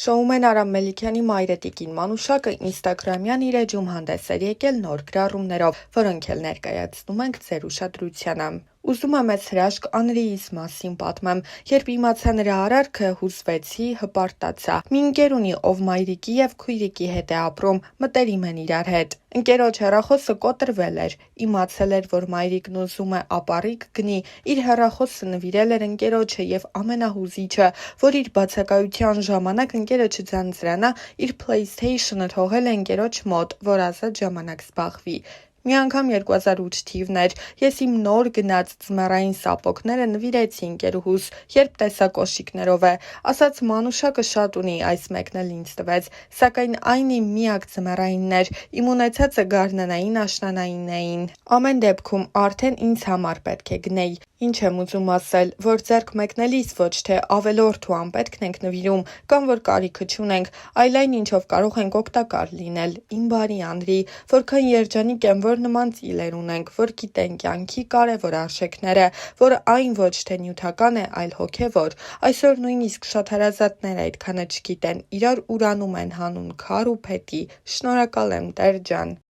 Շոումեն Արամ Մելիքյանի մայրը տիկին Մանուշակը ինստագրամյան իր էջում հանդես էր եկել նոր գրառումներով, որոնք էլ ներկայացնում ենք ձեր ուշադրությանը։ Ուզում եմ այս հրաշք Անրիիս մասին պատմեմ, երբ իմացա նրա արարքը, հուզվեցի, հպարտացա։ Մի ընկեր ունի, ով մայրիկի և քույրիկի հետ է ապրում, մտերիմ են իրար հետ։ Ընկերոջ հեռախոսը կոտրվել էր, իմացել էր, որ մայրիկն ուզում է ապառիկ գնի, իր հեռախոսը նվիրել էր ընկերոջը և ամենահուզիչը, որ իր բացակայության ժամանակ ընկերը չձանձրանա, իր PlayStation-ը թողել է ընկերոջ մոտ, որ ազատ ժամանակ զբաղվի։ Մի անգամ 2008 թիվն էր, ես իմ նոր գնած ձմեռային սապոգները նվիրեցի ընկերուհուս, երբ տեսա կոշիկներով է, ասաց Մանուշակը շատ ունի, այս մեկն էլ ինձ տվեց, սակայն այն իմ միակ ձմեռայինն էր, իմ ունեցածը գարնանային աշնանայինն էին։ Ամեն դեպքում արդեն ինձ համար պետք է գնեի։ Ինչ եմ ուզում ասել, որ ձեռք մեկնելիս ոչ թե ավելորդ ու անպետքն ենք նվիրում, կամ որ կարիքը չունենք, այլ այն ինչով կարող ենք օգտակար լինել։ Իմ բարի Անրի, որքան երջանիկ եմ, որ նման ծիլեր ունենք, որ գիտեն կյանքի կարևոր արժեքները, որ այն ոչ թե նյութական է, այլ հոգևոր։ Այսօր նույնիսկ շատ հարազատներ այդքանը չգիտեն, իրար ուրանում են հանուն քար ու փետի։ Շնորհակալ եմ, Տեր ջան։